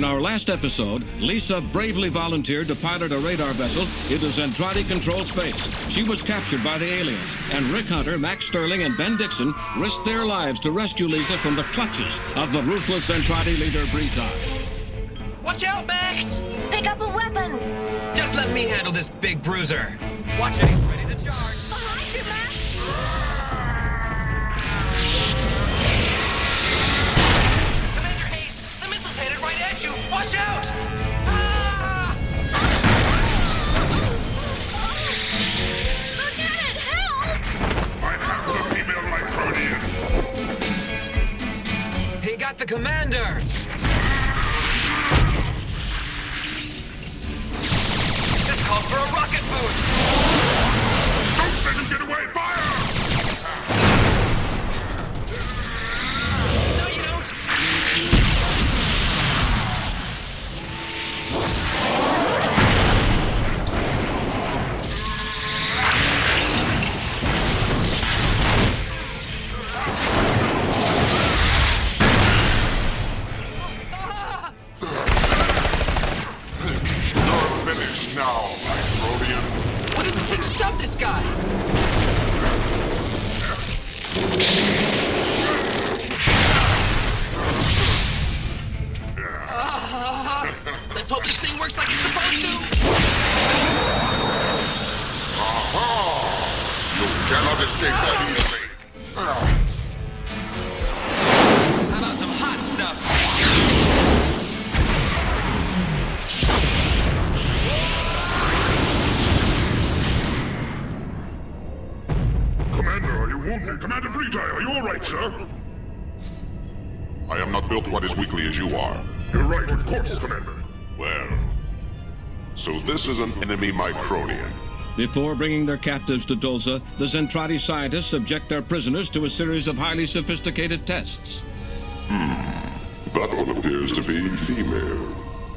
In our last episode, Lisa bravely volunteered to pilot a radar vessel into Zentradi controlled space. She was captured by the aliens, and Rick Hunter, Max Sterling, and Ben Dixon risked their lives to rescue Lisa from the clutches of the ruthless Zentradi leader Britai. Watch out, Max! Pick up a weapon! Just let me handle this big bruiser. Watch it, he's ready to charge. Behind you, Max! Commander Hayes, the missile's headed right at you. Watch out! Ah! Lieutenant, help! I have the female Micronian. He got the commander! This calls for a rocket boost! Don't let him get away! Fire! No, you don't! You're finished now, Micronian. What does it take to stop this guy? Let's hope this thing works like it's supposed to! Aha! You cannot escape that easily. How about some hot stuff? Commander, are you wounded? Commander Britai, are you all right, sir? I am not built quite as weakly as you are. You're right, of course, Commander. Well, so this is an enemy Micronian. Before bringing their captives to Dolza, the Zentradi scientists subject their prisoners to a series of highly sophisticated tests. That one appears to be female.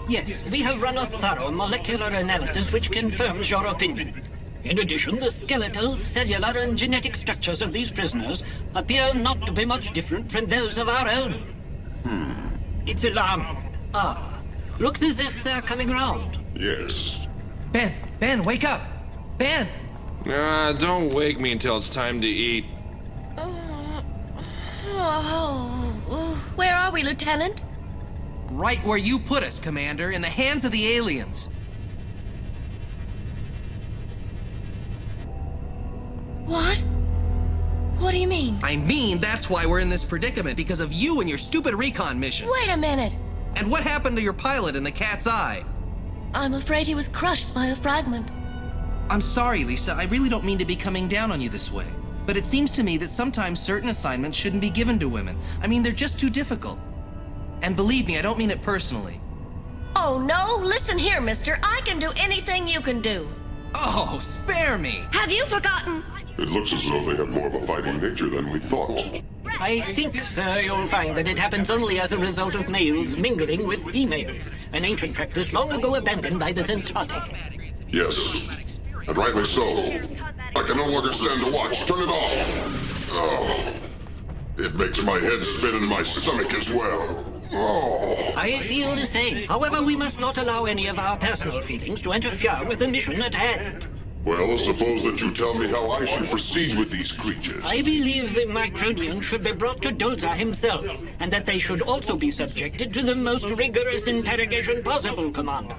Yes, we have run a thorough molecular analysis which confirms your opinion. In addition, the skeletal, cellular, and genetic structures of these prisoners appear not to be much different from those of our own. It's alarming. Looks as if they're coming around. Yes. Ben, wake up! Ben! Don't wake me until it's time to eat. Where are we, Lieutenant? Right where you put us, Commander, in the hands of the aliens. What? What do you mean? I mean, that's why we're in this predicament, because of you and your stupid recon mission. Wait a minute! And what happened to your pilot in the cat's eye? I'm afraid he was crushed by a fragment. I'm sorry, Lisa, I really don't mean to be coming down on you this way. But it seems to me that sometimes certain assignments shouldn't be given to women. I mean, they're just too difficult. And believe me, I don't mean it personally. Oh, no? Listen here, mister. I can do anything you can do. Oh, spare me! Have you forgotten? It looks as though they have more of a fighting nature than we thought. I think, sir, you'll find that it happens only as a result of males mingling with females, an ancient practice long ago abandoned by the Zentradi. Yes, and rightly so. I can no longer stand to watch. Turn it off. Oh, it makes my head spin and my stomach as well. Oh. I feel the same. However, we must not allow any of our personal feelings to interfere with the mission at hand. Well, suppose that you tell me how I should proceed with these creatures. I believe the Micronian should be brought to Dolza himself, and that they should also be subjected to the most rigorous interrogation possible, Commander.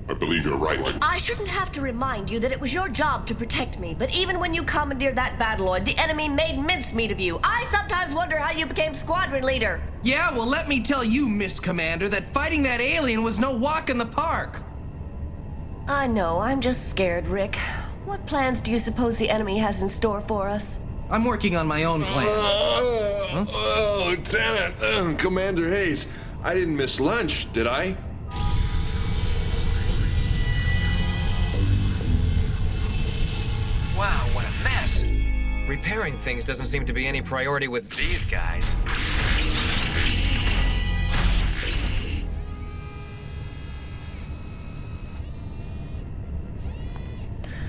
I believe you're right. I shouldn't have to remind you that it was your job to protect me, but even when you commandeered that battleoid, the enemy made mincemeat of you. I sometimes wonder how you became squadron leader. Yeah, well, let me tell you, Miss Commander, that fighting that alien was no walk in the park. I know, I'm just scared, Rick. What plans do you suppose the enemy has in store for us? I'm working on my own plan. Lieutenant, Commander Hayes, I didn't miss lunch, did I? Wow, what a mess. Repairing things doesn't seem to be any priority with these guys.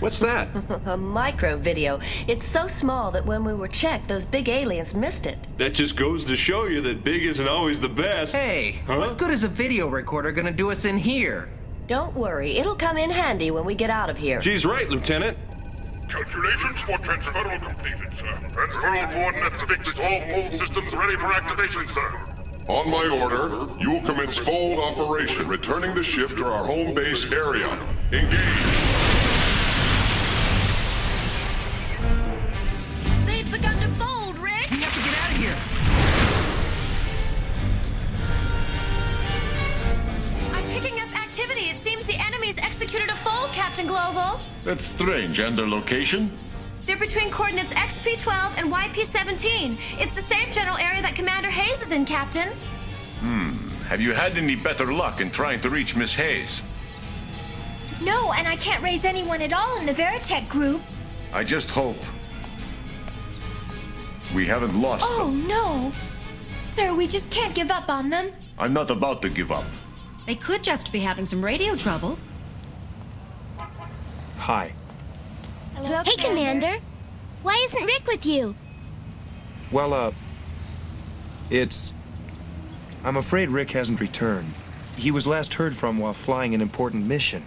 What's that? A micro video. It's so small that when we were checked, those big aliens missed it. That just goes to show you that big isn't always the best. Hey, Huh? what good is a video recorder gonna do us in here? Don't worry, it'll come in handy when we get out of here. She's right, Lieutenant. Calculations for transferal completed, sir. Transferal coordinates fixed. All fold systems ready for activation, sir. On my order, you will commence fold operation, returning the ship to our home base area. Engage. They've begun to fold, Rick! We have to get out of here. I'm picking up activity. It seems the enemy's executed a fold, Captain Gloval. That's strange. And their location? They're between coordinates XP-12 and YP-17. It's the same general area that Commander Hayes is in, Captain. Have you had any better luck in trying to reach Miss Hayes? No, and I can't raise anyone at all in the Veritech group. I just hope we haven't lost them. No. Sir, we just can't give up on them. I'm not about to give up. They could just be having some radio trouble. Hi. Hello, Hey, Commander. Why isn't Rick with you? Well, I'm afraid Rick hasn't returned. He was last heard from while flying an important mission.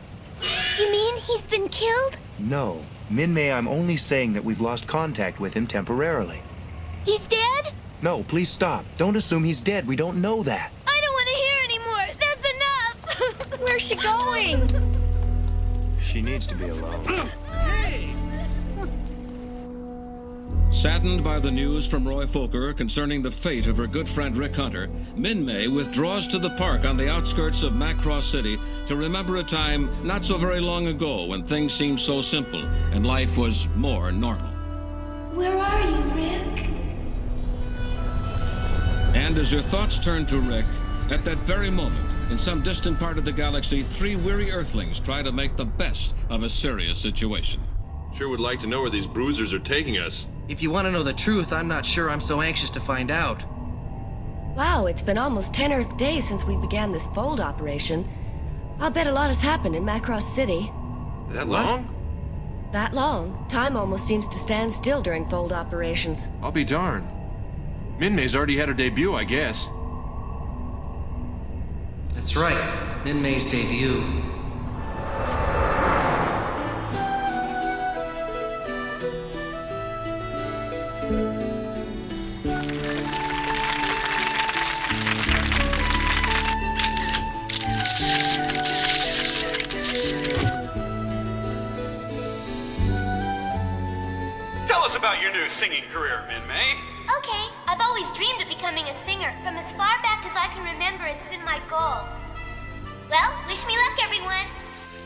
You mean he's been killed? No. Minmay, I'm only saying that we've lost contact with him temporarily. He's dead? No, please stop. Don't assume he's dead. We don't know that. I don't want to hear anymore. That's enough. Where's she going? She needs to be alone. Saddened by the news from Roy Fokker concerning the fate of her good friend Rick Hunter, Minmay withdraws to the park on the outskirts of Macross City to remember a time not so very long ago when things seemed so simple and life was more normal. Where are you, Rick? And as her thoughts turn to Rick, at that very moment, in some distant part of the galaxy, 3 weary Earthlings try to make the best of a serious situation. Sure would like to know where these bruisers are taking us. If you want to know the truth, I'm not sure I'm so anxious to find out. Wow, it's been almost 10 Earth days since we began this fold operation. I'll bet a lot has happened in Macross City. That long? That long. Time almost seems to stand still during fold operations. I'll be darned. Minmay's already had her debut, I guess. That's right. Minmay's debut. Tell us about your new singing career, Minmay. Okay, I've always dreamed of becoming a singer. From as far back as I can remember, it's been my goal. Well, wish me luck, everyone.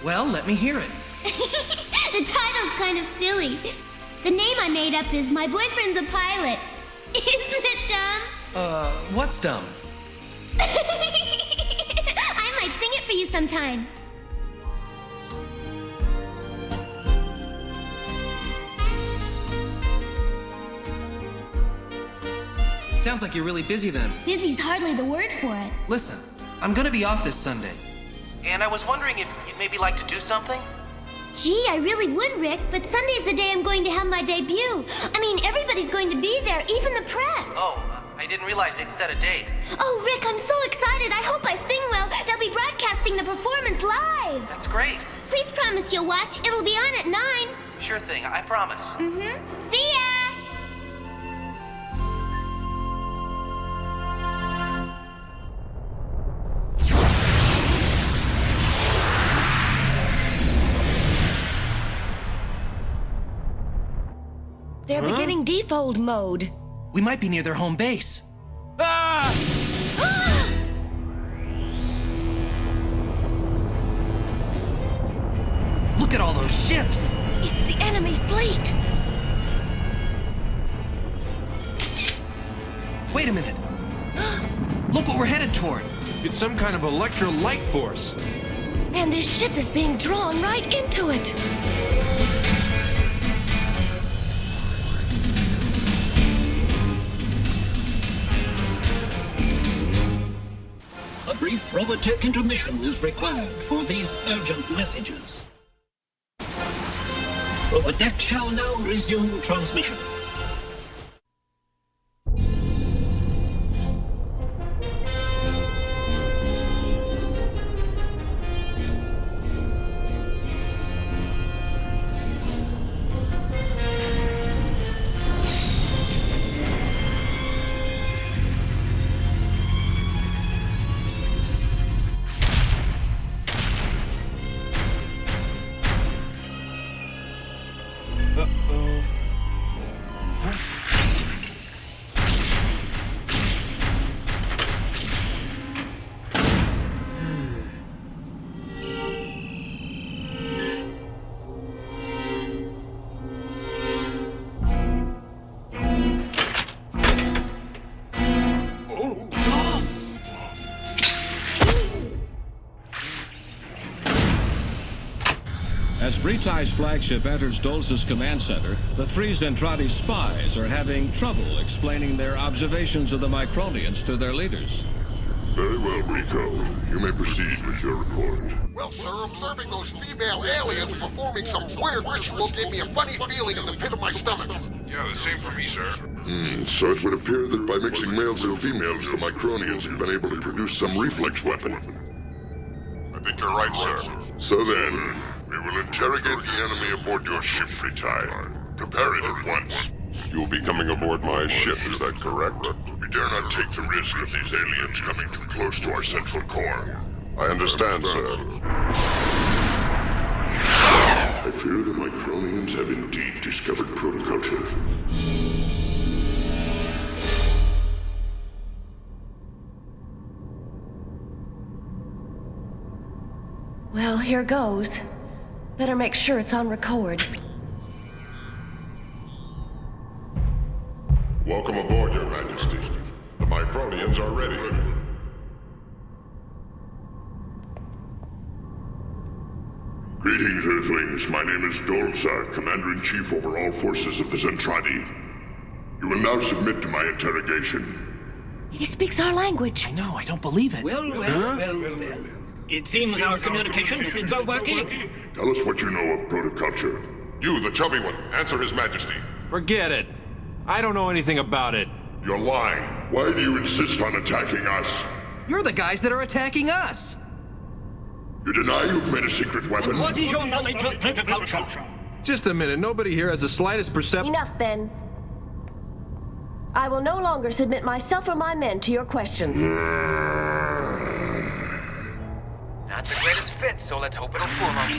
Well, let me hear it. The title's kind of silly. The name I made up is My Boyfriend's a Pilot. Isn't it dumb? What's dumb? I might sing it for you sometime. Sounds like you're really busy then. Busy's hardly the word for it. Listen, I'm gonna be off this Sunday. And I was wondering if you'd maybe like to do something? Gee, I really would, Rick, but Sunday's the day I'm going to have my debut. I mean, everybody's going to be there, even the press. Oh, I didn't realize they'd set a date. Oh, Rick, I'm so excited. I hope I sing well. They'll be broadcasting the performance live. That's great. Please promise you'll watch. It'll be on at 9. Sure thing, I promise. See ya! They're beginning defold mode. We might be near their home base. Look at all those ships! It's the enemy fleet! Wait a minute. Look what we're headed toward. It's some kind of electro-light force. And this ship is being drawn right into it. A brief Robotech intermission is required for these urgent messages. Overdeck shall now resume transmission. As Britai's flagship enters Dolz's command center, the three Zentradi spies are having trouble explaining their observations of the Micronians to their leaders. Very well, Rico. You may proceed with your report. Well, sir, observing those female aliens performing some weird ritual gave me a funny feeling in the pit of my stomach. Yeah, the same for me, sir. So it would appear that by mixing males and females, the Micronians have been able to produce some reflex weapon. I think you're right, sir. So then, we will interrogate the enemy aboard your ship, Britai. Prepare it at once. You'll be coming aboard my ship, is that correct? We dare not take the risk of these aliens coming too close to our central core. I understand, sir. I fear the Micronians have indeed discovered protoculture. Well, here goes. Better make sure it's on record. Welcome aboard, Your Majesty. The Micronians are ready. Greetings, Earthlings. My name is Boddole Zer, Commander-in-Chief over all forces of the Zentradi. You will now submit to my interrogation. He speaks our language. I know, I don't believe it. Well. It seems our communication methods are working. Tell us what you know of protoculture. You, the chubby one, answer His Majesty. Forget it. I don't know anything about it. You're lying. Why do you insist on attacking us? You're the guys that are attacking us! You deny you've made a secret weapon? And what is your knowledge of protoculture? Just a minute. Nobody here has the slightest perception. Enough, Ben. I will no longer submit myself or my men to your questions. Not the greatest fit, so let's hope it'll fool them.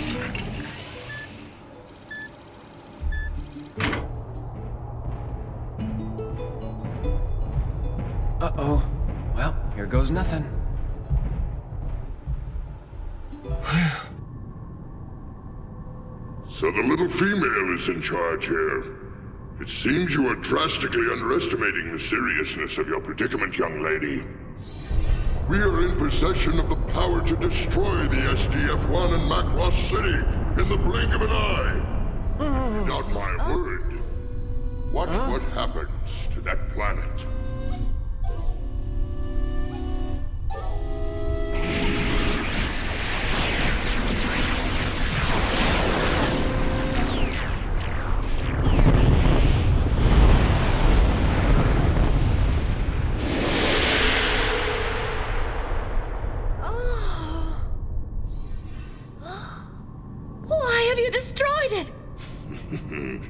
Uh-oh. Well, here goes nothing. So the little female is in charge here. It seems you are drastically underestimating the seriousness of your predicament, young lady. We are in possession of the power to destroy the SDF-1 and Macross City in the blink of an eye. Not my word. Watch what happens to that planet.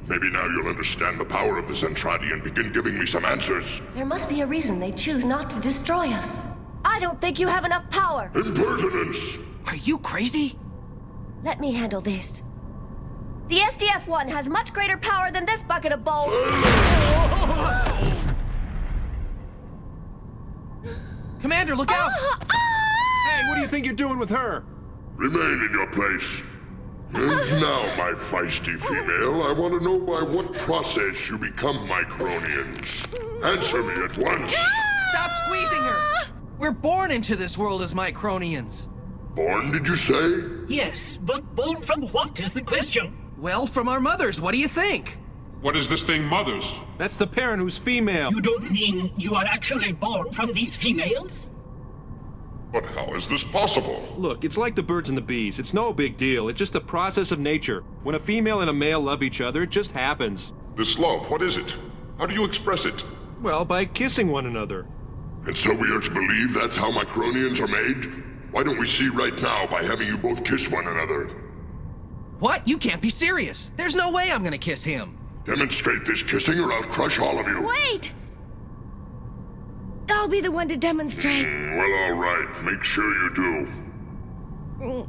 Maybe now you'll understand the power of the Zentradi and begin giving me some answers. There must be a reason they choose not to destroy us. I don't think you have enough power. Impertinence! Are you crazy? Let me handle this. The SDF-1 has much greater power than this bucket of bowl. Commander, look out! Hey, what do you think you're doing with her? Remain in your place. And now, my feisty female, I want to know by what process you become Micronians. Answer me at once. Stop squeezing her! We're born into this world as Micronians. Born, did you say? Yes, but born from what is the question? Well, from our mothers, what do you think? What is this thing, mothers? That's the parent who's female. You don't mean you are actually born from these females? But how is this possible? Look, it's like the birds and the bees. It's no big deal. It's just a process of nature. When a female and a male love each other, it just happens. This love, what is it? How do you express it? Well, by kissing one another. And so we are to believe that's how Micronians are made? Why don't we see right now by having you both kiss one another? What? You can't be serious. There's no way I'm gonna kiss him. Demonstrate this kissing or I'll crush all of you. Wait! I'll be the one to demonstrate. Well, all right. Make sure you do.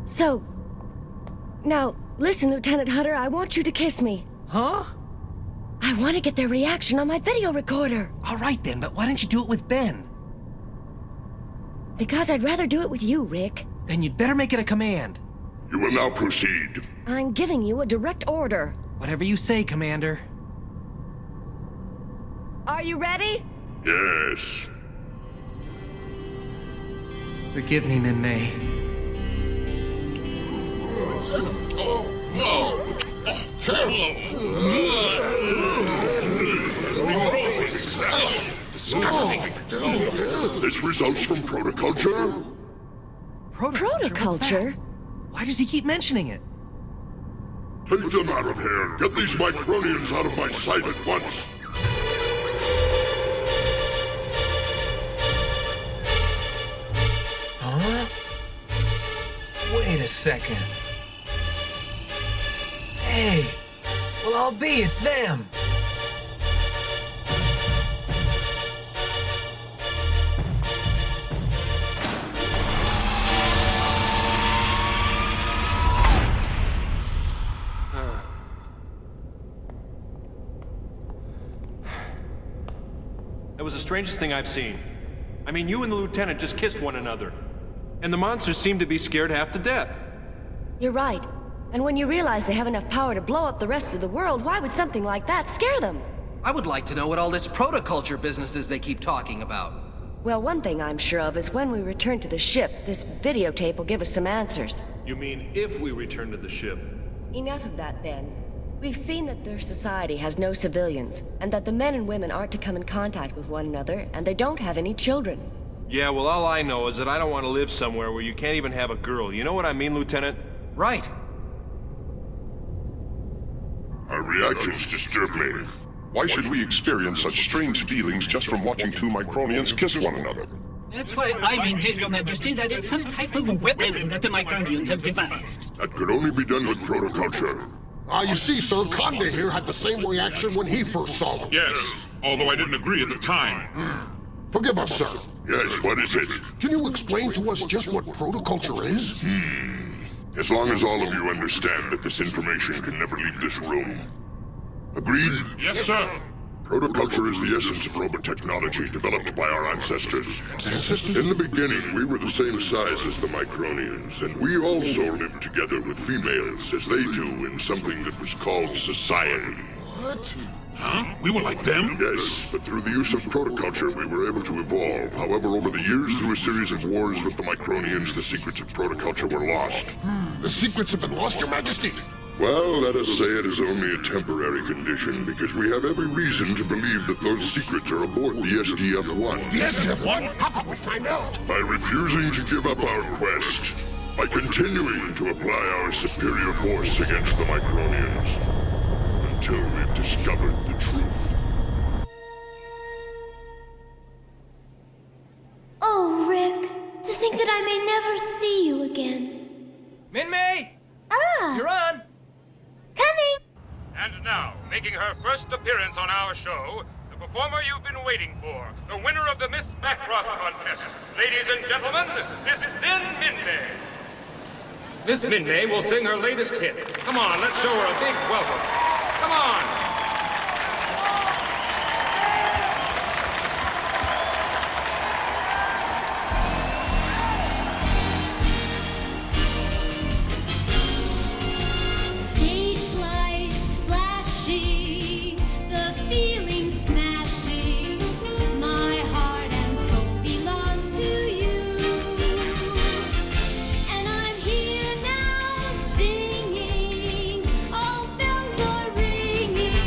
So, now, listen, Lieutenant Hunter, I want you to kiss me. Huh? I want to get their reaction on my video recorder. All right then, but why don't you do it with Ben? Because I'd rather do it with you, Rick. Then you'd better make it a command. You will now proceed. I'm giving you a direct order. Whatever you say, Commander. Are you ready? Yes. Forgive me, Minmay. This results from protoculture? Protoculture? Why does he keep mentioning it? Take them out of here. Get these Micronians out of my sight at once. Huh? Wait a second. Hey! Well, I'll be, it's them! That was the strangest thing I've seen. I mean, you and the lieutenant just kissed one another. And the monsters seem to be scared half to death. You're right. And when you realize they have enough power to blow up the rest of the world, why would something like that scare them? I would like to know what all this protoculture business is they keep talking about. Well, one thing I'm sure of is when we return to the ship, this videotape will give us some answers. You mean if we return to the ship? Enough of that, Ben. We've seen that their society has no civilians, and that the men and women aren't to come in contact with one another, and they don't have any children. Yeah, well, all I know is that I don't want to live somewhere where you can't even have a girl. You know what I mean, Lieutenant? Right. Our reactions disturb me. Why should we experience such strange feelings just from watching two Micronians kiss one another? That's why I maintain, Your Majesty, that it's some type of weapon that the Micronians have devised. That could only be done with protoculture. You see, sir, Conde here had the same reaction when he first saw them. Yes, although I didn't agree at the time. Forgive us, sir. Yes, what is it? Can you explain to us just what protoculture is? As long as all of you understand that this information can never leave this room. Agreed? Yes, sir. Protoculture is the essence of robot technology developed by our ancestors. In the beginning, we were the same size as the Micronians, and we also lived together with females, as they do in something that was called society. What? Huh? We were like them? Yes, but through the use of protoculture, we were able to evolve. However, over the years, through a series of wars with the Micronians, the secrets of protoculture were lost. The secrets have been lost, Your Majesty? Well, let us say it is only a temporary condition, because we have every reason to believe that those secrets are aboard the SDF-1. The SDF-1? How can we find out? By refusing to give up our quest. By continuing to apply our superior force against the Micronians. Until we've discovered the truth. Oh, Rick, to think that I may never see you again. Minmay! You're on! Coming! And now, making her first appearance on our show, the performer you've been waiting for, the winner of the Miss Macross contest. Ladies and gentlemen, Miss Minmay. Miss Minmay will sing her latest hit. Come on, let's show her a big welcome. Come on! Singing, all bells are ringing.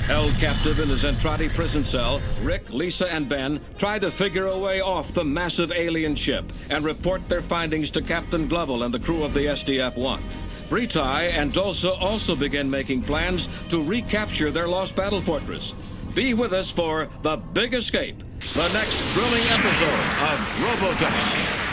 Held captive in the Zentradi prison cell, Rick, Lisa, and Ben try to figure a way off the massive alien ship and report their findings to Captain Glovel and the crew of the SDF-1. Britai and Dulce also begin making plans to recapture their lost battle fortress. Be with us for The Big Escape, the next thrilling episode of Robotech.